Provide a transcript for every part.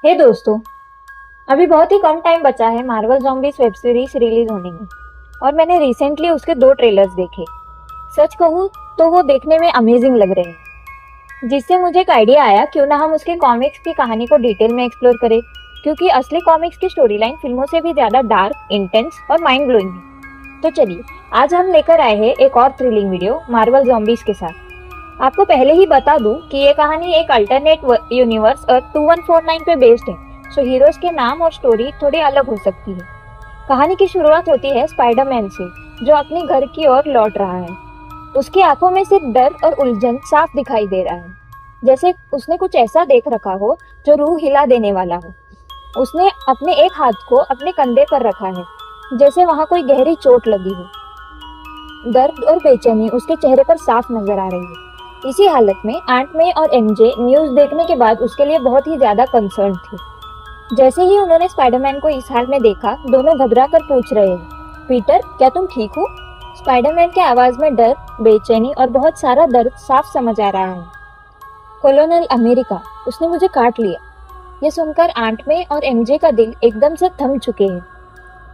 हे दोस्तों, अभी बहुत ही कम टाइम बचा है Marvel zombies web series release होने में और मैंने रिसेंटली उसके 2 ट्रेलर्स देखे। सच कहूँ तो वो देखने में अमेजिंग लग रहे हैं, जिससे मुझे एक आइडिया आया क्यों ना हम उसके कॉमिक्स की कहानी को डिटेल में एक्सप्लोर करें, क्योंकि असली कॉमिक्स की स्टोरी लाइन फिल्मों से भी ज़्यादा डार्क, इंटेंस और माइंड ब्लोइंग है। तो चलिए, आज हम लेकर आए हैं एक और थ्रिलिंग वीडियो मार्वल ज़ॉम्बीज़ के साथ। आपको पहले ही बता दूं कि ये कहानी एक अल्टरनेट यूनिवर्स अर्थ 2149 पे बेस्ड है, सो हीरोज के नाम और स्टोरी थोड़ी अलग हो सकती है। कहानी की शुरुआत होती है स्पाइडरमैन से, जो अपने घर की ओर लौट रहा है। उसकी आंखों में सिर्फ डर और उलझन साफ दिखाई दे रहा है, जैसे उसने कुछ ऐसा देख रखा हो जो रूह हिला देने वाला हो। उसने अपने एक हाथ को अपने कंधे पर रखा है, जैसे वहां कोई गहरी चोट लगी हो। दर्द और बेचैनी उसके चेहरे पर साफ नजर आ रही है। इसी हालत में आंट मे और एमजे न्यूज देखने के बाद उसके लिए बहुत ही ज्यादा कंसर्न थी। जैसे ही उन्होंने स्पाइडरमैन को इस हाल में देखा, दोनों घबरा कर पूछ रहे हैं, पीटर क्या तुम ठीक हो? स्पाइडरमैन के आवाज में डर, बेचैनी और बहुत सारा दर्द साफ समझ आ रहा है। कॉलोनल अमेरिका, उसने मुझे काट लिया। ये सुनकर आंट मे और एमजे का दिल एकदम से थम चुके हैं।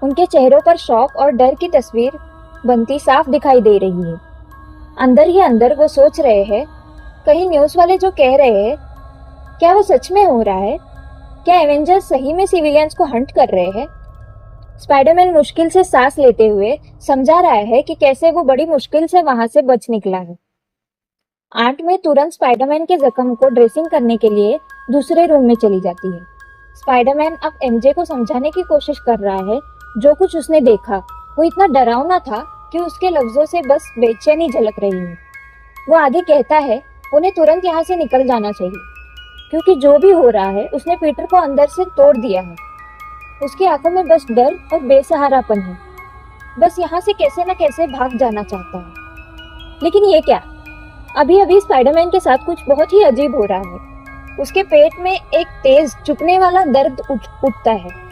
उनके चेहरों पर शॉक और डर की तस्वीर बनती साफ दिखाई दे रही है। अंदर ही अंदर वो सोच रहे हैं, कहीं न्यूज वाले जो कह रहे हैं क्या वो सच में हो रहा है? क्या एवेंजर्स सही में सिविलियंस को हंट कर रहे हैं? स्पाइडरमैन मुश्किल से सांस लेते हुए समझा रहा है कि कैसे वो बड़ी मुश्किल से वहां से बच निकला है। आंट में तुरंत स्पाइडरमैन के जख्म को ड्रेसिंग करने के लिए दूसरे रूम में चली जाती है। स्पाइडरमैन अब एमजे को समझाने की कोशिश कर रहा है, जो कुछ उसने देखा वो इतना डरावना था कि उसके लफ्जों से बस बेचैनी झलक रही है। वो आगे कहता है, उन्हें तुरंत यहाँ से निकल जाना चाहिए, क्योंकि जो भी हो रहा है उसने पीटर को अंदर से तोड़ दिया है। उसकी आंखों में बस डर और बेसहारापन है, बस यहाँ से कैसे न कैसे भाग जाना चाहता है। लेकिन ये क्या? अभी अभी स्पाइडरमैन के साथ कुछ बहुत ही अजीब हो रहा है। उसके पेट में एक तेज चुभने वाला दर्द उठता है।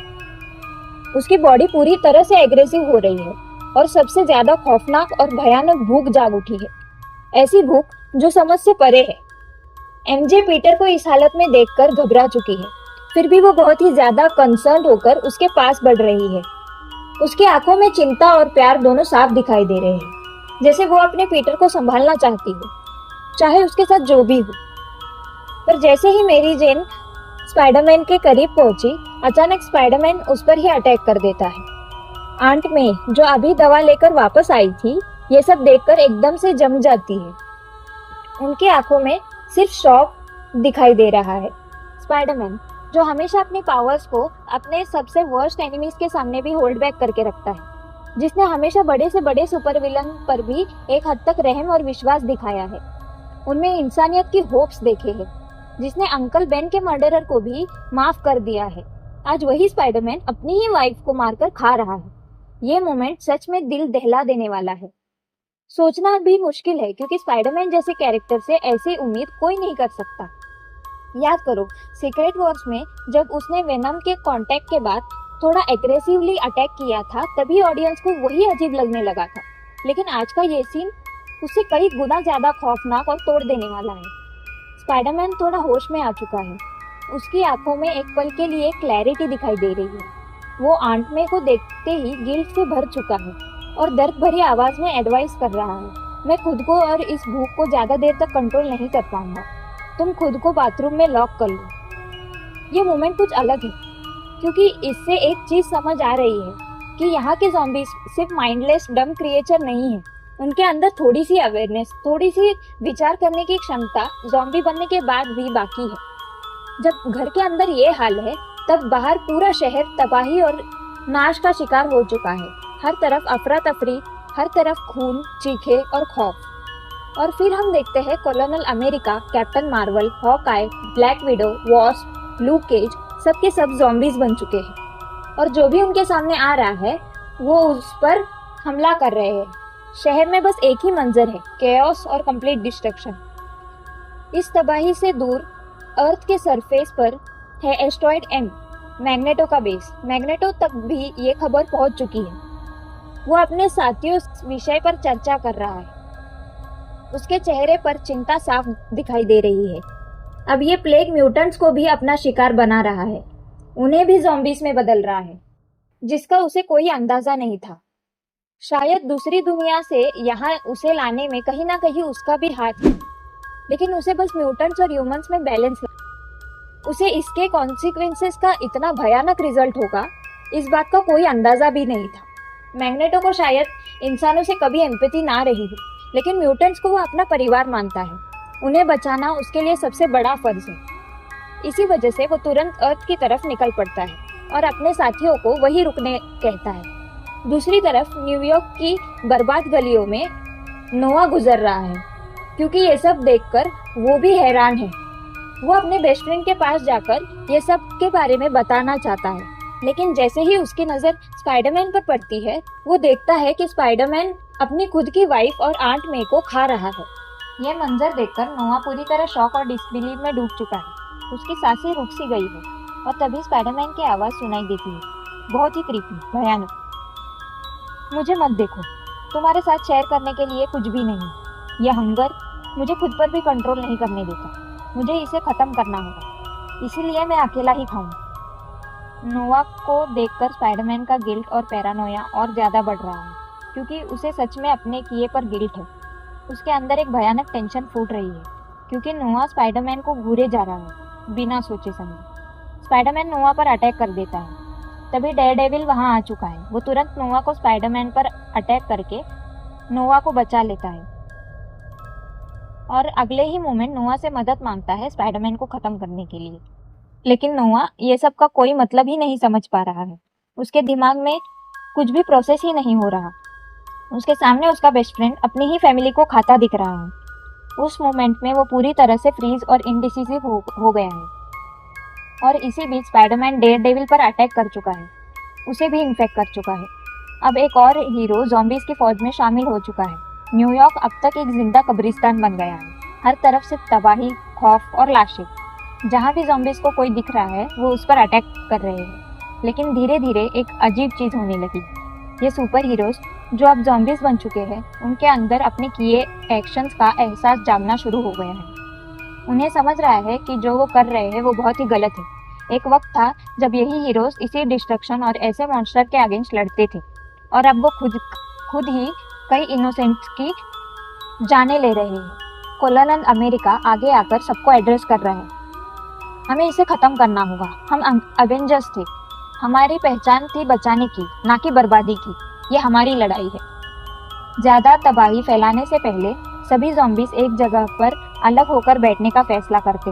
उसकी बॉडी पूरी तरह से एग्रेसिव हो रही है और सबसे ज्यादा खौफनाक और भयानक भूख जाग उठी है, ऐसी भूख जो समझ से परे है। एमजे पीटर को इस हालत में देखकर घबरा चुकी है, फिर भी वो बहुत ही ज्यादा कंसर्न होकर उसके पास बढ़ रही है। उसकी आंखों में चिंता और प्यार दोनों साफ दिखाई दे रहे हैं, जैसे वो अपने पीटर को संभालना चाहती हो, चाहे उसके साथ जो भी हो। पर जैसे ही मेरी जेन स्पाइडरमैन के करीब पहुंची, अचानक स्पाइडरमैन उस पर ही अटैक कर देता है। आंट मे, जो अभी दवा लेकर वापस आई थी, ये सब देखकर एकदम से जम जाती है। उनकी आंखों में सिर्फ शॉक दिखाई दे रहा है। स्पाइडरमैन, जो हमेशा अपनी पावर्स को अपने सबसे वर्स्ट एनिमीज के सामने भी होल्ड बैक करके रखता है, जिसने हमेशा बड़े से बड़े सुपर विलन पर भी एक हद तक रहम और विश्वास दिखाया है, उनमें इंसानियत की होप्स देखे हैं, जिसने अंकल बेन के मर्डरर को भी माफ कर दिया है, आज वही स्पाइडरमैन अपनी ही वाइफ को मारकर खा रहा है। ये मोमेंट सच में दिल दहला देने वाला है। सोचना भी मुश्किल है, क्योंकि स्पाइडरमैन जैसे कैरेक्टर से ऐसी उम्मीद कोई नहीं कर सकता। याद करो, सीक्रेट वॉर्स में जब उसने वेनम के कांटेक्ट के बाद थोड़ा एग्रेसिवली अटैक किया था, तभी ऑडियंस को वही अजीब लगने लगा था। लेकिन आज का ये सीन उससे कई गुना ज्यादा खौफनाक और तोड़ देने वाला है। स्पाइडरमैन थोड़ा होश में आ चुका है। उसकी आंखों में एक पल के लिए क्लैरिटी दिखाई दे रही है। वो आंट मे को देखते ही गिल्ट से भर चुका है और दर्द भरी आवाज में एडवाइस कर रहा है, मैं खुद को और इस भूख को ज्यादा देर तक कंट्रोल नहीं कर पाऊंगा, तुम खुद को बाथरूम में लॉक कर लो। ये मोमेंट कुछ अलग है, क्योंकि इससे एक चीज समझ आ रही है कि यहाँ के ज़ॉम्बीज सिर्फ माइंडलेस डम क्रिएचर नहीं है। उनके अंदर थोड़ी सी अवेयरनेस, थोड़ी सी विचार करने की क्षमता ज़ॉम्बी बनने के बाद भी बाकी है। जब घर के अंदर ये हाल है, तब बाहर पूरा शहर तबाही और नाश का शिकार हो चुका है। हर तरफ अफरा तफरी, हर तरफ खून, चीखे और खौफ। और फिर हम देखते हैं colonel America, Captain Marvel, Hawkeye, black widow, Wasp, Luke Cage, सबके सब ज़ॉम्बीज बन चुके हैं और जो भी उनके सामने आ रहा है वो उस पर हमला कर रहे हैं। शहर में बस एक ही मंजर है, केओस और कंप्लीट डिस्ट्रक्शन। इस तबाही से दूर अर्थ के सरफेस पर है एस्ट्रॉइड एम, मैग्नेटो का बेस। मैग्नेटो तक भी ये खबर पहुंच चुकी है। वो अपने साथियों विषय पर चर्चा कर रहा है। उसके चेहरे पर चिंता साफ दिखाई दे रही है। अब ये प्लेग म्यूटेंट्स को भी अपना शिकार बना रहा है, उन्हें भी ज़ॉम्बीज में बदल रहा है, जिसका उसे कोई अंदाजा नहीं था। शायद दूसरी दुनिया से यहाँ उसे लाने में कहीं ना कहीं उसका भी हाथ है, लेकिन उसे बस म्यूटेंट्स और ह्यूमंस में बैलेंस उसे इसके कॉन्सिक्वेंसेस का इतना भयानक रिजल्ट होगा, इस बात का कोई अंदाजा भी नहीं था। मैग्नेटो को शायद इंसानों से कभी एम्पैथी ना रही हो, लेकिन म्यूटेंट्स को वो अपना परिवार मानता है। उन्हें बचाना उसके लिए सबसे बड़ा फर्ज है। इसी वजह से वो तुरंत अर्थ की तरफ निकल पड़ता है और अपने साथियों को वही रुकने कहता है। दूसरी तरफ न्यूयॉर्क की बर्बाद गलियों में नोआ गुजर रहा है, क्योंकि ये सब देखकर वो भी हैरान है। वो अपने बेस्ट फ्रेंड के पास जाकर ये सब के बारे में बताना चाहता है, लेकिन जैसे ही उसकी नजर स्पाइडरमैन पर पड़ती है, वो देखता है कि स्पाइडरमैन अपनी खुद की वाइफ और आंट मे को खा रहा है। यह मंजर देखकर नोआ पूरी तरह शॉक और डिसबिलीव में डूब चुका है। उसकी सांसें रुक सी गई है और तभी स्पाइडरमैन की आवाज सुनाई देती है, बहुत ही क्रीपी, भयानक। मुझे मत देखो, तुम्हारे साथ शेयर करने के लिए कुछ भी नहीं। यह हंगर मुझे खुद पर भी कंट्रोल नहीं करने देता। मुझे इसे खत्म करना होगा, इसीलिए मैं अकेला ही खाऊं। नोआ को देखकर स्पाइडरमैन का गिल्ट और पैरानोया और ज्यादा बढ़ रहा है, क्योंकि उसे सच में अपने किए पर गिल्ट है। उसके अंदर एक भयानक टेंशन फूट रही है, क्योंकि नोआ स्पाइडरमैन को घूरे जा रहा है बिना सोचे समझे। स्पाइडरमैन नोआ पर अटैक कर देता है। तभी डेयरडेविल वहां आ चुका है। वो तुरंत नोआ को स्पाइडरमैन पर अटैक करके नोआ को बचा लेता है और अगले ही मोमेंट नोआ से मदद मांगता है स्पाइडरमैन को खत्म करने के लिए। लेकिन नोआ ये सब का कोई मतलब ही नहीं समझ पा रहा है। उसके दिमाग में कुछ भी प्रोसेस ही नहीं हो रहा। उसके सामने उसका बेस्ट फ्रेंड अपनी ही फैमिली को खाता दिख रहा है। उस मोमेंट में वो पूरी तरह से फ्रीज और इनडिसिसिव हो गया है। और इसी बीच स्पाइडरमैन डेयरडेविल पर अटैक कर चुका है, उसे भी इन्फेक्ट कर चुका है। अब एक और हीरो ज़ॉम्बीज की फौज में शामिल हो चुका है। न्यूयॉर्क अब तक एक जिंदा कब्रिस्तान बन गया है। हर तरफ सिर्फ तबाही, खौफ और लाशें। जहाँ भी ज़ॉम्बीज को कोई दिख रहा है वो उस पर अटैक कर रहे हैं। लेकिन धीरे धीरे एक अजीब चीज होने लगी। ये सुपर हीरोज जो अब ज़ॉम्बीज बन चुके हैं, उनके अंदर अपने किए एक्शंस का एहसास जागना शुरू हो गया है। उन्हें समझ रहा है कि जो वो कर रहे हैं वो बहुत ही गलत है। एक वक्त था जब यही हीरोज इसी डिस्ट्रक्शन और ऐसे मॉन्स्टर के अगेंस्ट लड़ते थे, और अब वो खुद ही कई इनोसेंट्स की जाने ले रहे हैं। कोलोनल अमेरिका आगे आकर सबको एड्रेस कर रहा है। हमें इसे खत्म करना होगा। हम अवेंजर्स थे, हमारी पहचान थी बचाने की, ना कि बर्बादी की। ये हमारी लड़ाई है। ज्यादा तबाही फैलाने से पहले सभी ज़ॉम्बीज एक जगह पर अलग होकर बैठने का फैसला करते।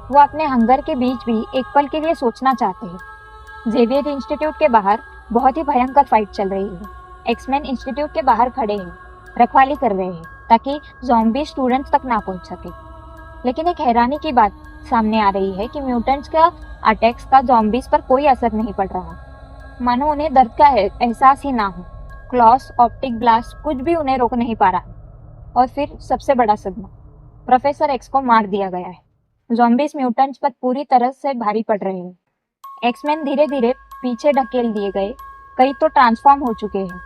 वो अपने हंगर के बीच भी एक पल के लिए सोचना चाहते हैं। जेवियर इंस्टीट्यूट के बाहर बहुत ही भयंकर फाइट चल रही है। एक्समैन इंस्टीट्यूट के बाहर खड़े हैं, रखवाली कर रहे हैं ताकि ज़ॉम्बी स्टूडेंट्स तक ना पहुंच सके। लेकिन एक हैरानी की बात सामने आ रही है कि म्यूटेंट्स का अटैक्स का ज़ॉम्बीज पर कोई असर नहीं पड़ रहा, मानो उन्हें दर्द का एहसास ही ना हो। क्लॉस, ऑप्टिक ब्लास्ट कुछ भी उन्हें रोक नहीं पा रहा। और फिर सबसे बड़ा सदमा, प्रोफेसर एक्स को मार दिया गया है। ज़ॉम्बीज म्यूटेंट्स पर पूरी तरह से भारी पड़ रहे हैं। एक्समैन धीरे धीरे पीछे ढकेल दिए गए, कई तो ट्रांसफॉर्म हो चुके हैं।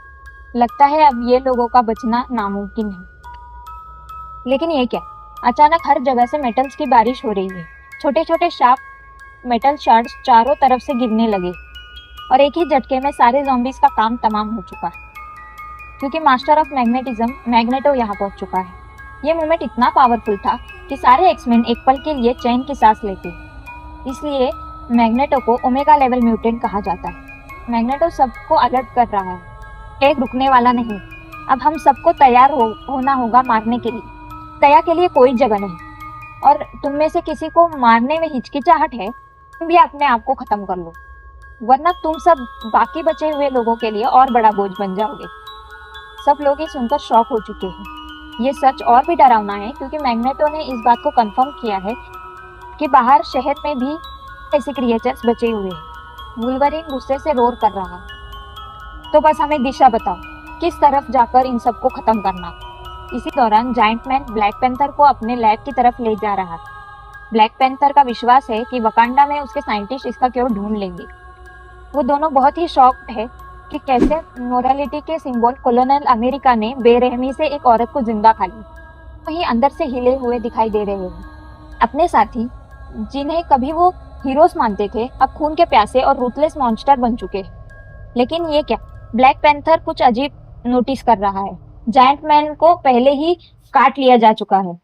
लगता है अब ये लोगों का बचना नामुमकिन है। लेकिन ये क्या, अचानक हर जगह से मेटल्स की बारिश हो रही है। छोटे छोटे शार्प मेटल शार्ड्स चारों तरफ से गिरने लगे और एक ही झटके में सारे ज़ॉम्बीज का काम तमाम हो चुका है, क्योंकि मास्टर ऑफ मैग्नेटिज्म मैग्नेटो यहाँ पहुंच चुका है। ये मोमेंट इतना पावरफुल था कि सारे एक्समैन एक पल के लिए चैन की सांस लेते। इसलिए मैग्नेटो को ओमेगा लेवल म्यूटेंट कहा जाता है। मैग्नेटो सबको अलर्ट कर रहा है, एक रुकने वाला नहीं। अब हम सबको तैयार होना होगा मारने के लिए। दया के लिए कोई जगह नहीं, और तुम में से किसी को मारने में हिचकिचाहट है, तुम भी अपने आप को खत्म कर लो, वरना तुम सब बाकी बचे हुए लोगों के लिए और बड़ा बोझ बन जाओगे। सब लोग ये सुनकर शॉक हो चुके हैं। ये सच और भी डरावना है, क्योंकि मैग्नेटो ने इस बात को कंफर्म किया है कि बाहर शहर में भी ऐसे क्रिएचर्स बचे हुए हैं। वुल्वरीन गुस्से से रोर कर रहा, तो बस हमें दिशा बताओ, किस तरफ जाकर इन सबको खत्म करना। इसी दौरान जायंट मैन ब्लैक पैंथर को अपने लैब की तरफ ले जा रहा। ब्लैक पैंथर का विश्वास है कि वकांडा में उसके साइंटिस्ट इसका क्योर ढूंढ लेंगे। वो दोनों बहुत ही शॉक्ड है कि कैसे मोरालिटी के सिंबल कोलोनल अमेरिका ने बेरहमी से एक औरत को जिंदा खा ली। वहीं अंदर से हिले हुए दिखाई दे रहे हैं। अपने साथी जिन्हें कभी वो हीरोज मानते थे अब खून के प्यासे और रूथलेस मॉन्स्टर बन चुके हैं। लेकिन ये क्या, ब्लैक पैंथर कुछ अजीब नोटिस कर रहा है। जायंट मैन को पहले ही काट लिया जा चुका है।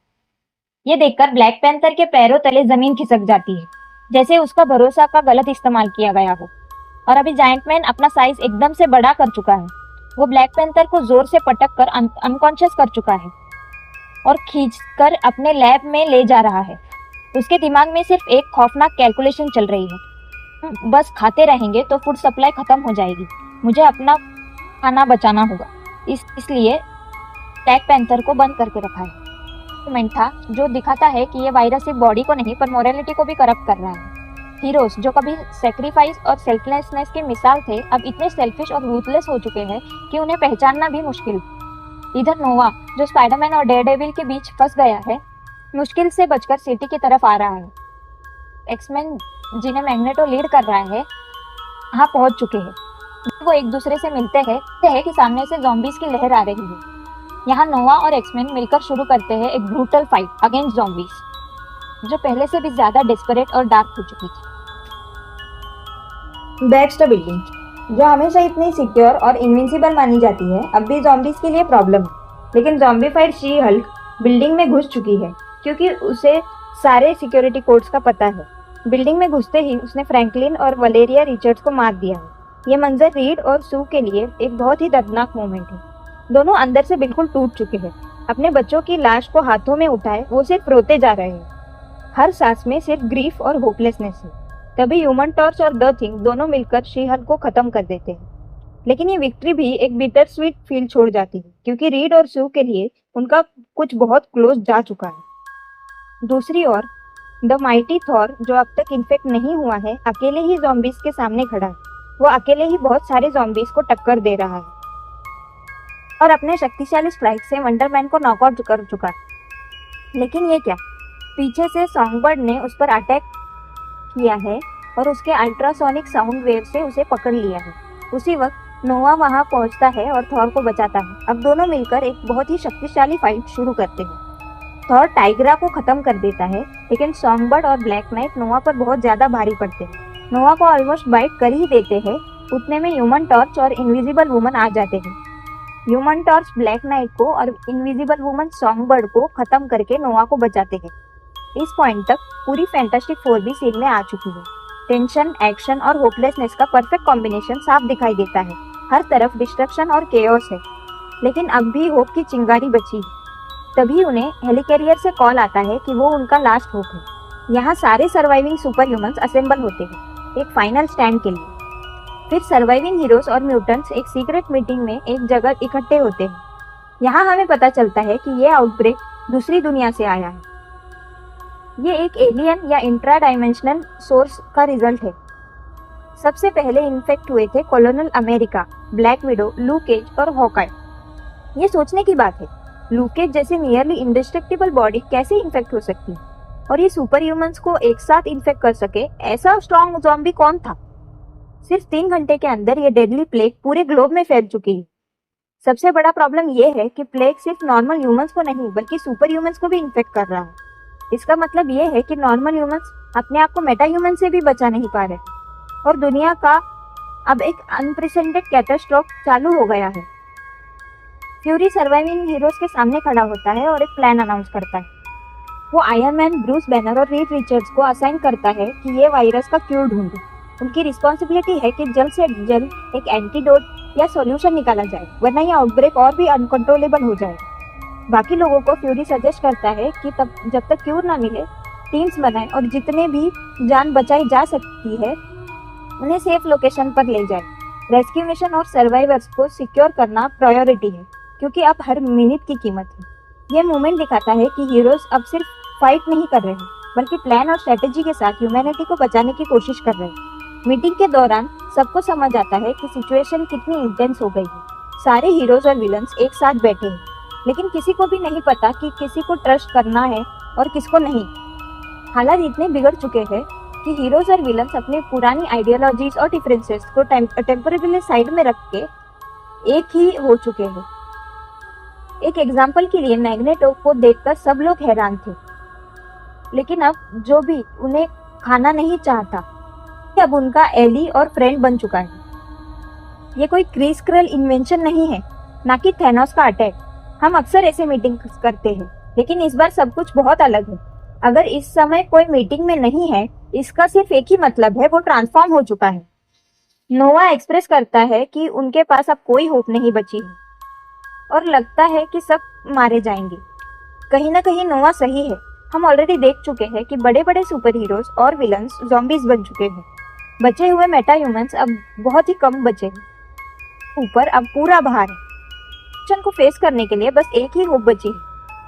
ये देखकर ब्लैक पैंथर के पैरों तले जमीन खिसक जाती है, जैसे उसका भरोसा का गलत इस्तेमाल किया गया हो। और अभी जायंट मैन अपना साइज एकदम से बड़ा कर चुका है। वो ब्लैक पैंथर को जोर से पटक कर अनकॉन्शियस कर चुका है और खींचकर अपने लैब में ले जा रहा है। उसके दिमाग में सिर्फ एक खौफनाक कैलकुलेशन चल रही है, बस खाते रहेंगे तो फूड सप्लाई खत्म हो जाएगी, मुझे अपना खाना बचाना होगा। इसलिए ब्लैक पैंथर को बंद करके रखा है। मोमेंट था जो दिखाता है कि ये वायरस सिर्फ बॉडी को नहीं पर मोरालिटी को भी करप्ट कर रहा है। हीरोज जो कभी सेक्रीफाइस और सेल्फलेसनेस की मिसाल थे अब इतने सेल्फिश और रूथलेस हो चुके हैं कि उन्हें पहचानना भी मुश्किल। इधर नोवा जो स्पाइडरमैन और डेयरडेविल के बीच फंस गया है, मुश्किल से बचकर सिटी की तरफ आ रहा है। एक्समैन जिन्हें मैग्नेटो लीड कर रहा है वहां पहुंच चुके हैं। वो एक दूसरे से मिलते हैं कि सामने से ज़ॉम्बीज की लहर आ रही है। यहाँ नोवा और एक्समैन मिलकर शुरू करते हैं एक ब्रूटल फाइट अगेंस्ट ज़ॉम्बीज जो पहले से भी ज्यादा डेस्परेट और डार्क हो चुकी थी। बैक्स्टर बिल्डिंग जो हमेशा इतनी सिक्योर और इनविंसिबल मानी जाती है अब भी ज़ॉम्बीज के लिए प्रॉब्लम है। लेकिन ज़ॉम्बीफाइड शी हल्क बिल्डिंग में घुस चुकी है क्योंकि उसे सारे सिक्योरिटी कोड्स का पता है। बिल्डिंग में घुसते ही उसने फ्रैंकलिन और वलेरिया रिचर्ड्स को मार दिया है। ये मंजर रीड और सू के लिए एक बहुत ही दर्दनाक मोमेंट है। दोनों अंदर से बिल्कुल टूट चुके हैं। अपने बच्चों की लाश को हाथों में उठाए वो सिर्फ रोते जा रहे हैं। हर सांस में सिर्फ ग्रीफ और होपलेसनेस है। तभी ह्यूमन टॉर्च और द थिंग दोनों मिलकर शी हल्क को खत्म कर देते हैं। लेकिन ये विक्ट्री भी एक बिटर स्वीट फील छोड़ जाती है क्योंकि रीड और सू के लिए उनका कुछ बहुत क्लोज जा चुका है। दूसरी ओर द माइटी थॉर जो अब तक इन्फेक्ट नहीं हुआ है अकेले ही ज़ॉम्बीज के सामने खड़ा है। वो अकेले ही बहुत सारे ज़ॉम्बीज को टक्कर दे रहा है और अपने शक्तिशाली स्ट्राइक से वंडरमैन को नॉकआउट कर चुका है। लेकिन ये क्या, पीछे से सॉन्गबर्ड ने उस पर अटैक किया है और उसके अल्ट्रासोनिक साउंड वेव से उसे पकड़ लिया है। उसी वक्त नोवा वहां पहुंचता है और थॉर को बचाता है। अब दोनों मिलकर एक बहुत ही शक्तिशाली फाइट शुरू करते हैं। थॉर टाइग्रा को खत्म कर देता है लेकिन सॉन्गबर्ड और ब्लैक नाइट नोवा पर बहुत ज्यादा भारी पड़ते हैं। नोवा को ऑलमोस्ट बाइट कर ही देते हैं। उतने में ह्यूमन टॉर्च और इनविजिबल वुमन आ जाते हैं। ह्यूमन टॉर्च ब्लैक नाइट को और इनविजिबल वुमन सॉन्गबर्ड को खत्म करके नोवा को बचाते हैं। इस पॉइंट तक पूरी फैंटास्टिक फोर भी सीन में आ चुकी है। टेंशन, एक्शन और होपलेसनेस का परफेक्ट कॉम्बिनेशन साफ दिखाई देता है। हर तरफ डिस्ट्रक्शन और केओस है लेकिन अब भी होप की चिंगारी बची है। तभी उन्हें हेलिकैरियर से कॉल आता है कि वो उनका लास्ट होप है। यहाँ सारे सर्वाइविंग सुपर ह्यूमंस असेंबल होते हैं एक फाइनल स्टैंड के लिए। फिर सर्वाइविंग हीरोज और म्यूटेंट्स एक सीक्रेट मीटिंग में एक जगह इकट्ठे होते हैं। यहाँ हमें पता चलता है कि ये आउटब्रेक दूसरी दुनिया से आया है। ये एक एलियन या इंट्रा डायमेंशनल सोर्स का रिजल्ट है। सबसे पहले इन्फेक्ट हुए थे कॉलोनल अमेरिका, ब्लैक विडो, लू केज और हॉकाई। ये सोचने की बात है, लू केज जैसे नियरली इंडिस्ट्रक्टिबल बॉडी कैसे इन्फेक्ट हो सकती है और ये सुपर ह्यूमंस को एक साथ इन्फेक्ट कर सके ऐसा स्ट्रॉन्ग ज़ॉम्बी कौन था। सिर्फ 3 घंटे के अंदर ये डेडली प्लेग पूरे ग्लोब में फैल चुकी है। सबसे बड़ा प्रॉब्लम ये है कि प्लेग सिर्फ नॉर्मल ह्यूमंस को नहीं बल्कि सुपर ह्यूमंस को भी इन्फेक्ट कर रहा है। इसका मतलब ये है कि नॉर्मल ह्यूमंस अपने आप को मेटा ह्यूमन से भी बचा नहीं पा रहे और दुनिया का अब एक अनप्रेसिडेंटेड कैटास्ट्रोफ चालू हो गया है। फ्यूरी सर्वाइविंग हीरोज के सामने खड़ा होता है और एक प्लान अनाउंस करता है। वो आयरन मैन, ब्रूस बैनर और रीड रिचर्ड्स को असाइन करता है कि ये वायरस का क्यूर ढूंढे। उनकी रिस्पॉन्सिबिलिटी है कि जल्द से जल्द एक एंटीडोट या सॉल्यूशन निकाला जाए वरना ये आउटब्रेक और भी अनकंट्रोलेबल हो जाएगा। बाकी लोगों को फ्यूरी सजेस्ट करता है कि जब तक क्यूर ना मिले टीम्स बनाए और जितने भी जान बचाई जा सकती है उन्हें सेफ लोकेशन पर ले जाए। रेस्क्यू मिशन और सर्वाइवर्स को सिक्योर करना प्रायोरिटी है क्योंकि अब हर मिनट की कीमत है। ये मूवमेंट दिखाता है कि हीरोज अब सिर्फ फाइट नहीं कर रहे हैं बल्कि प्लान और स्ट्रेटेजी के साथ ह्यूमैनिटी को बचाने की कोशिश कर रहे हैं। मीटिंग के दौरान सबको समझ आता है कि सिचुएशन कितनी इंटेंस हो गई है। सारे हीरोज और विलन्स एक साथ बैठे हैं लेकिन किसी को भी नहीं पता कि किसी को ट्रस्ट करना है और किसको नहीं। हालात इतने बिगड़ चुके हैं कि हीरोज और विलन्स अपनी पुरानी आइडियोलॉजीज और डिफरेंसेस को टेम्परेरीली साइड में रख के एक ही हो चुके हैं। एक एग्जाम्पल के लिए मैग्नेटो को देखकर सब लोग हैरान थे। लेकिन अब जो भी उन्हें खाना नहीं चाहता, अब उनका एली और फ्रेंड बन चुका है। ये कोई क्रिस क्रल इन्वेंशन नहीं है, ना कि थैनोस का अटैक। हम अक्सर ऐसे मीटिंग करते हैं, लेकिन इस बार सब कुछ बहुत अलग है। अगर इस समय कोई मीटिंग में नहीं है, इसका सिर्फ एक ही मतलब है, वो ट्रांसफॉर्म हो चुका है। नोवा एक्सप्रेस करता है कि उनके पास अब कोई होप नहीं बची है और लगता है कि सब मारे जाएंगे। कहीं ना कहीं नोवा सही है। हम ऑलरेडी देख चुके हैं कि बड़े बड़े सुपर हीरोज और विलन्स ज़ॉम्बीज बन चुके हैं। बचे हुए मेटा ह्यूमंस अब बहुत ही कम बचे हैं। ऊपर अब पूरा भार है। मिशन को फेस करने के लिए बस एक ही होप बची है,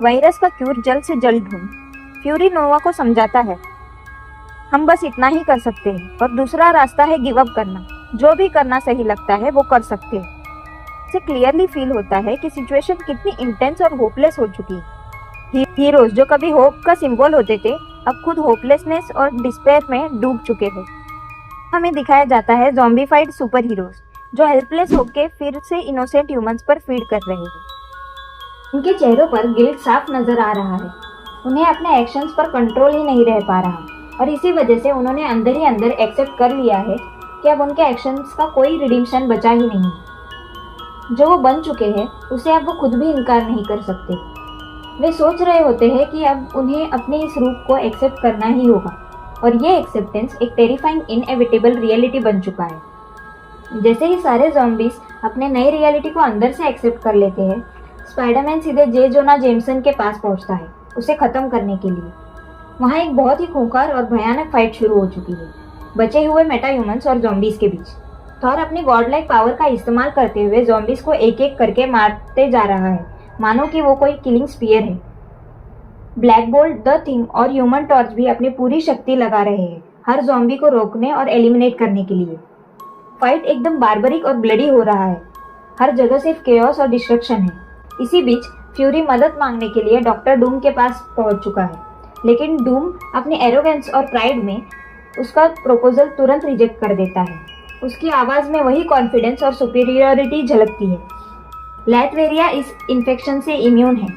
वायरस का क्यूर जल्द से जल्द ढूंढ। फ्यूरी नोवा को समझाता है, हम बस इतना ही कर सकते हैं और दूसरा रास्ता है गिव अप करना। जो भी करना सही लगता है वो कर सकते हैं। इससे क्लियरली फील होता है कि सिचुएशन कितनी इंटेंस और होपलेस हो चुकी है। हीरोज जो कभी होप का सिंबल होते थे, अब खुद होपलेसनेस और डिस्पेयर में डूब चुके हैं। हमें दिखाया जाता है ज़ॉम्बीफाइड सुपर हीरोज जो हेल्पलेस होकर फिर से इनोसेंट ह्यूमंस पर फीड कर रहे हैं। उनके चेहरों पर गिल्ट साफ नजर आ रहा है। उन्हें अपने एक्शंस पर कंट्रोल ही नहीं रह पा रहा और इसी वजह से उन्होंने अंदर ही अंदर एक्सेप्ट कर लिया है कि अब उनके एक्शंस का कोई रिडीम्पशन बचा ही नहीं। जो वो बन चुके हैं उसे अब वो खुद भी इनकार नहीं कर सकते। वे सोच रहे होते हैं कि अब उन्हें अपने इस रूप को एक्सेप्ट करना ही होगा और ये एक्सेप्टेंस एक टेरिफाइंग इनएविटेबल रियलिटी बन चुका है। जैसे ही सारे ज़ॉम्बीज अपने नई रियलिटी को अंदर से एक्सेप्ट कर लेते हैं, स्पाइडरमैन सीधे जे जोना जेमसन के पास पहुंचता है उसे खत्म करने के लिए। वहाँ एक बहुत ही खूंखार और भयानक फाइट शुरू हो चुकी है बचे हुए मेटा ह्यूमंस और ज़ॉम्बीज के बीच। थॉर अपनी गॉडलाइक पावर का इस्तेमाल करते हुए ज़ॉम्बीज को एक एक करके मारते जा रहा है, मानो कि वो कोई किलिंग स्पीयर है। ब्लैक बोल्ट, द थिंग और ह्यूमन टॉर्च भी अपनी पूरी शक्ति लगा रहे हैं हर ज़ॉम्बी को रोकने और एलिमिनेट करने के लिए। फाइट एकदम बार्बरिक और ब्लडी हो रहा है। हर जगह सिर्फ केओस और डिस्ट्रक्शन है। इसी बीच फ्यूरी मदद मांगने के लिए डॉक्टर डूम के पास पहुंच चुका है, लेकिन डूम अपनी एरोगेंस और प्राइड में उसका प्रपोजल तुरंत रिजेक्ट कर देता है। उसकी आवाज़ में वही कॉन्फिडेंस और सुपीरियरिटी झलकती है। लैटवेरिया इस इन्फेक्शन से इम्यून है।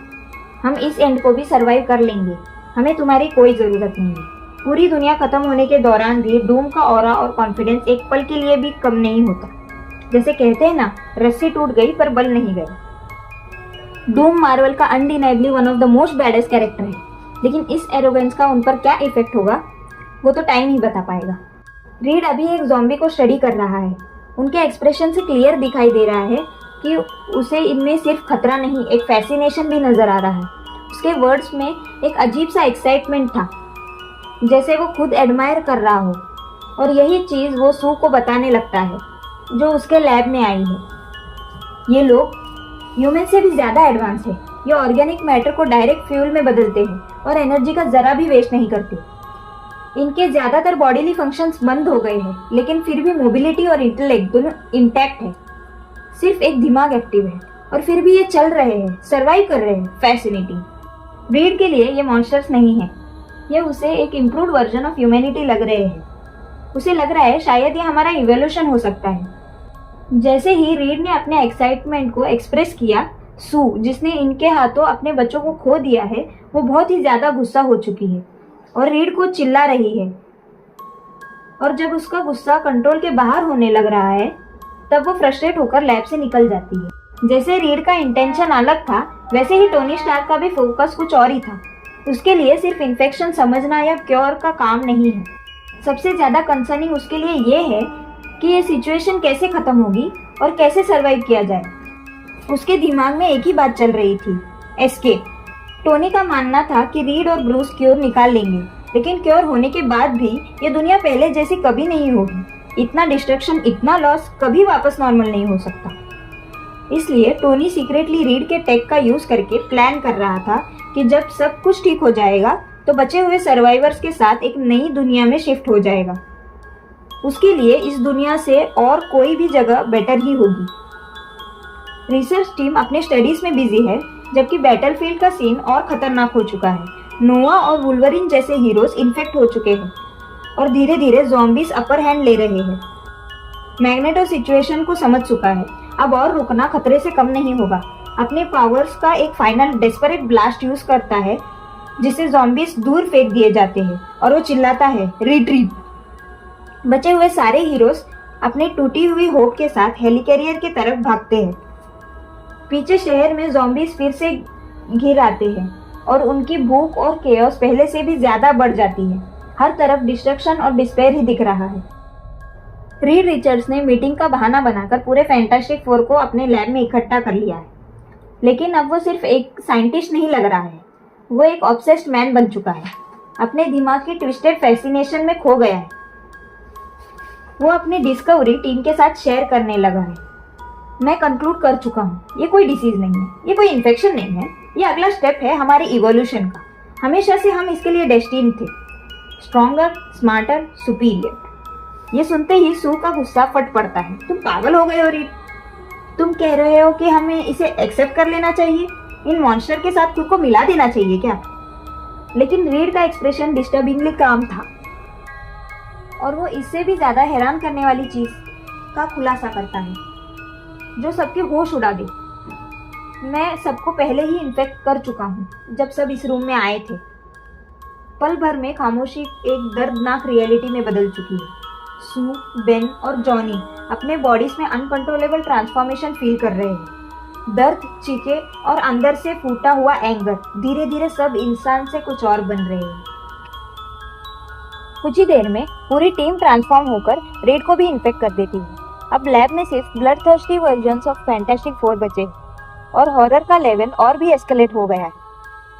हम इस एंड को भी सरवाइव कर लेंगे। हमें तुम्हारी कोई ज़रूरत नहीं है। पूरी दुनिया खत्म होने के दौरान भी डूम का ऑरा और कॉन्फिडेंस एक पल के लिए भी कम नहीं होता। जैसे कहते हैं ना, रस्सी टूट गई पर बल नहीं गया। डूम मार्वल का undeniably one of the most baddest character है, लेकिन इस एरोगेंस का उन पर क्या इफेक्ट होगा वो तो टाइम ही बता पाएगा। रीड अभी एक ज़ॉम्बी को स्टडी कर रहा है। उनके एक्सप्रेशन से क्लियर दिखाई दे रहा है कि उसे इनमें सिर्फ खतरा नहीं, एक फैसिनेशन भी नजर आ रहा है। उसके वर्ड्स में एक अजीब सा एक्साइटमेंट था, जैसे वो खुद एडमायर कर रहा हो। और यही चीज़ वो सू को बताने लगता है जो उसके लैब में आई है। ये लोग ह्यूमन से भी ज़्यादा एडवांस है। ये ऑर्गेनिक मैटर को डायरेक्ट फ्यूल में बदलते हैं और एनर्जी का ज़रा भी वेस्ट नहीं करते। इनके ज़्यादातर बॉडीली फंक्शंस बंद हो गए हैं, लेकिन फिर भी मोबिलिटी और इंटेलेक्ट दोनों इंटैक्ट है। सिर्फ एक दिमाग एक्टिव है और फिर भी ये चल रहे हैं, सर्वाइव कर रहे हैं। फैसिनेटिंग। रीड के लिए ये मॉन्स्टर्स नहीं है, ये उसे एक इम्प्रूव्ड वर्जन ऑफ ह्यूमैनिटी लग रहे हैं। उसे लग रहा है शायद ये हमारा इवोल्यूशन हो सकता है। जैसे ही रीड ने अपने एक्साइटमेंट को एक्सप्रेस किया, सू जिसने इनके हाथों अपने बच्चों को खो दिया है, वो बहुत ही ज्यादा गुस्सा हो चुकी है और रीड को चिल्ला रही है। और जब उसका गुस्सा कंट्रोल के बाहर होने लग रहा है, तब वो फ्रस्ट्रेट होकर लैब से निकल जाती है। जैसे रीड का इंटेंशन अलग था, वैसे ही टोनी स्टार्क का भी फोकस कुछ और ही था। उसके लिए सिर्फ इन्फेक्शन समझना या क्योर का काम नहीं है। सबसे ज्यादा कंसर्निंग उसके लिए ये है कि ये सिचुएशन कैसे खत्म होगी और कैसे सरवाइव किया जाए। उसके दिमाग में एक ही बात चल रही थी, एस्केप। टोनी का मानना था कि रीड और ब्रूस क्योर निकाल लेंगे, लेकिन क्योर होने के बाद भी ये दुनिया पहले जैसी कभी नहीं होगी। इतना डिस्ट्रक्शन, इतना लॉस कभी वापस नॉर्मल नहीं हो सकता। इसलिए टोनी सीक्रेटली रीड के टेक का यूज करके प्लान कर रहा था कि जब सब कुछ ठीक हो जाएगा तो बचे हुए सर्वाइवर्स के साथ एक नई दुनिया में शिफ्ट हो जाएगा। उसके लिए इस दुनिया से और कोई भी जगह बेटर ही होगी। रिसर्च टीम अपने स्टडीज में बिजी है, जबकि बैटलफील्ड का सीन और खतरनाक हो चुका है। नोआ और वुल्वरिन जैसे हीरोज इन्फेक्ट हो चुके हैं और धीरे धीरे ज़ॉम्बीज अपर हैंड ले रहे हैं। मैग्नेटो सिचुएशन को समझ चुका है, अब और रुकना खतरे से कम नहीं होगा। अपने पावर्स का एक फाइनल डेस्परेट ब्लास्ट यूज करता है जिससे zombies दूर फेंक दिए जाते हैं और वो चिल्लाता है रिट्रीट। बचे हुए सारे हीरोज अपने टूटी हुई होप के साथ हेलिकैरियर की तरफ भागते हैं। पीछे शहर में zombies फिर से घिर आते हैं और उनकी भूख और केओस पहले से भी ज्यादा बढ़ जाती है। हर तरफ डिस्ट्रक्शन और डिस्पेयर ही दिख रहा है। रीड रिचर्ड्स ने मीटिंग का बहाना बनाकर पूरे फैंटास्टिक फोर को अपने लैब में इकट्ठा कर लिया है, लेकिन अब वो सिर्फ एक साइंटिस्ट नहीं लग रहा है, वो एक ऑब्सेस्ड मैन बन चुका है। अपने दिमाग की ट्विस्टेड फैसिनेशन में खो गया है। वो अपनी डिस्कवरी टीम के साथ शेयर करने लगा है। मैं कंक्लूड कर चुका हूँ, ये कोई डिसीज नहीं है, ये कोई इन्फेक्शन नहीं है, ये अगला स्टेप है हमारे इवोल्यूशन का। हमेशा से हम इसके लिए डेस्टिन्ड थे, स्ट्रॉन्गर, स्मार्टर, सुपीरियर। ये सुनते ही सू का गुस्सा फट पड़ता है। तुम पागल हो गए हो रीड, तुम कह रहे हो कि हमें इसे एक्सेप्ट कर लेना चाहिए, इन मॉन्स्टर के साथ खुद को मिला देना चाहिए क्या? लेकिन रीड का एक्सप्रेशन डिस्टर्बिंगली काम था और वो इससे भी ज्यादा हैरान करने वाली चीज का खुलासा करता है जो सबके होश उड़ा दे। मैं सबको पहले ही इन्फेक्ट कर चुका हूँ जब सब इस रूम में आए थे। पल भर में खामोशी एक दर्दनाक रियलिटी में बदल चुकी है। सू, बेन और जॉनी अपने बॉडीज में अनकंट्रोलेबल ट्रांसफॉर्मेशन फील कर रहे हैं। दर्द, चीखे और अंदर से फूटा हुआ एंगर, धीरे धीरे सब इंसान से कुछ और बन रहे हैं। कुछ ही देर में पूरी टीम ट्रांसफॉर्म होकर रेड को भी इन्फेक्ट कर देती है। अब लैब में सिर्फ ब्लडथर्स्टी वर्जन्स ऑफ फैंटास्टिक फोर बचे और हॉरर का लेवल और भी एस्केलेट हो गया है।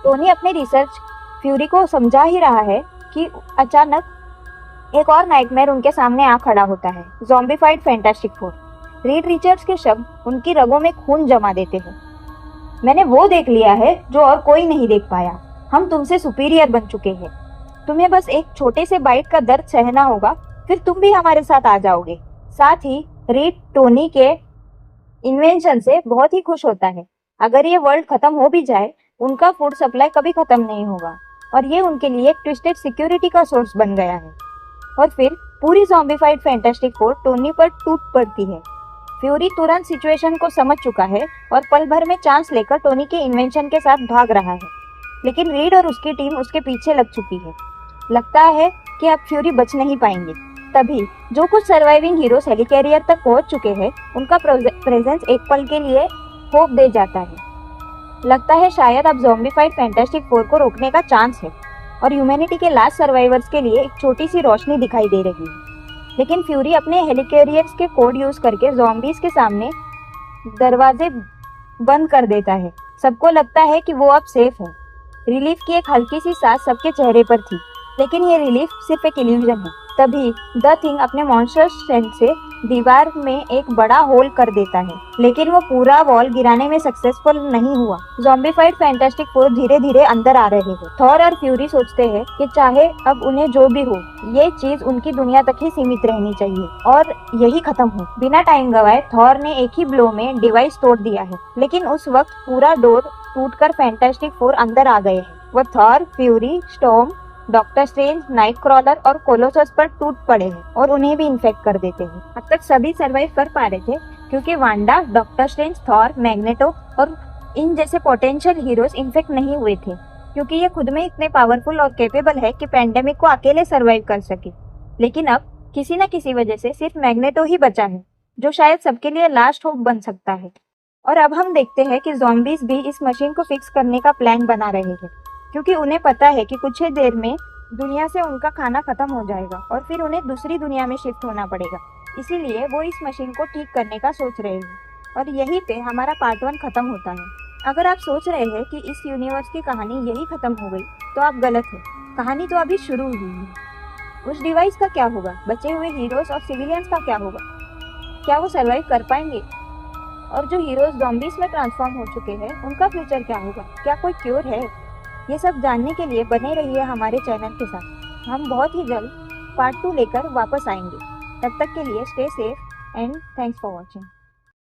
टोनी अपने रिसर्च फ्यूरी को समझा ही रहा है कि अचानक एक और नाइटमेयर उनके सामने आ खड़ा होता है, ज़ॉम्बीफाइड फैंटास्टिक फोर। रीड रिचर्ड्स के शब्द उनकी रगों में खून जमा देते हैं। मैंने वो देख लिया है जो और कोई नहीं देख पाया। हम तुमसे सुपीरियर बन चुके हैं। तुम्हें बस एक छोटे से बाइट का दर्द सहना होगा, फिर तुम भी हमारे साथ आ जाओगे। साथ ही रीड टोनी के इन्वेंशन से बहुत ही खुश होता है। अगर ये वर्ल्ड खत्म हो भी जाए, उनका फूड सप्लाई कभी खत्म नहीं होगा और ये उनके लिए एक ट्विस्टेड सिक्योरिटी का सोर्स बन गया है। और फिर पूरी ज़ॉम्बीफाइड फैंटास्टिक फोर टोनी पर टूट पड़ती है। फ्यूरी तुरंत सिचुएशन को समझ चुका है और पल भर में चांस लेकर टोनी के इन्वेंशन के साथ भाग रहा है, लेकिन रीड और उसकी टीम उसके पीछे लग चुकी है। लगता है कि अब फ्यूरी बच नहीं पाएंगे। तभी जो कुछ सर्वाइविंग हीरोज हेलिकैरियर तक पहुंच चुके हैं, उनका प्रेजेंस एक पल के लिए होप दे जाता है। लगता है शायद अब ज़ॉम्बीफाइड फैंटास्टिक फोर को रोकने का चांस है और ह्यूमैनिटी के लास्ट सर्वाइवर्स के लिए एक छोटी सी रोशनी दिखाई दे रही है। लेकिन फ्यूरी अपने हेलिकैरियर्स के कोड यूज करके ज़ॉम्बीज के सामने दरवाजे बंद कर देता है। सबको लगता है कि वो अब सेफ है। रिलीफ की एक हल्की सी सांस सबके चेहरे पर थी, लेकिन ये रिलीफ सिर्फ एक इल्यूजन है। तभी द थिंग अपने मॉन्स्टर स्ट्रेंथ से दीवार में एक बड़ा होल कर देता है, लेकिन वो पूरा वॉल गिराने में सक्सेसफुल नहीं हुआ। ज़ॉम्बीफाइड फैंटास्टिक फोर धीरे धीरे अंदर आ रहे हैं। थॉर और फ्यूरी सोचते हैं कि चाहे अब उन्हें जो भी हो, ये चीज उनकी दुनिया तक ही सीमित रहनी चाहिए और यही खत्म हो। बिना टाइम गवाए थॉर ने एक ही ब्लो में डिवाइस तोड़ दिया है, लेकिन उस वक्त पूरा डोर टूटकर फैंटास्टिक फोर अंदर आ गए हैं। वो Thor, fury, storm, doctor strange, night crawler और कोलोसस पर टूट पड़े हैं और उन्हें भी इन्फेक्ट कर देते हैं। अब तक सभी सरवाइव कर पा रहे थे क्योंकि Wanda, doctor strange, Thor, magneto और इन जैसे पोटेंशियल हीरोज इन्फेक्ट नहीं हुए थे, क्योंकि ये खुद में इतने पावरफुल और कैपेबल है कि पैंडेमिक को अकेले सरवाइव कर सके। लेकिन अब किसी न किसी वजह से सिर्फ मैग्नेटो ही बचा है, जो शायद सबके लिए लास्ट होप बन सकता है। और अब हम देखते हैं कि ज़ॉम्बीज भी इस मशीन को फिक्स करने का प्लान बना रहे हैं, क्योंकि उन्हें पता है कि कुछ ही देर में दुनिया से उनका खाना खत्म हो जाएगा और फिर उन्हें दूसरी दुनिया में शिफ्ट होना पड़ेगा। इसीलिए वो इस मशीन को ठीक करने का सोच रहे हैं और यहीं पे हमारा पार्ट 1 खत्म होता है। अगर आप सोच रहे हैं कि इस यूनिवर्स की कहानी यही खत्म हो गई, तो आप गलत हैं। कहानी तो अभी शुरू हुई है। उस डिवाइस का क्या होगा? बचे हुए हीरोज और सिविलियंस का क्या होगा? क्या वो सर्वाइव कर पाएंगे? और जो हीरोज ज़ॉम्बीज में ट्रांसफॉर्म हो चुके हैं, उनका फ्यूचर क्या होगा? क्या कोई क्योर है? ये सब जानने के लिए बने रहिए हमारे चैनल के साथ। हम बहुत ही जल्द पार्ट 2 लेकर वापस आएंगे। तब तक के लिए stay safe and thanks for watching.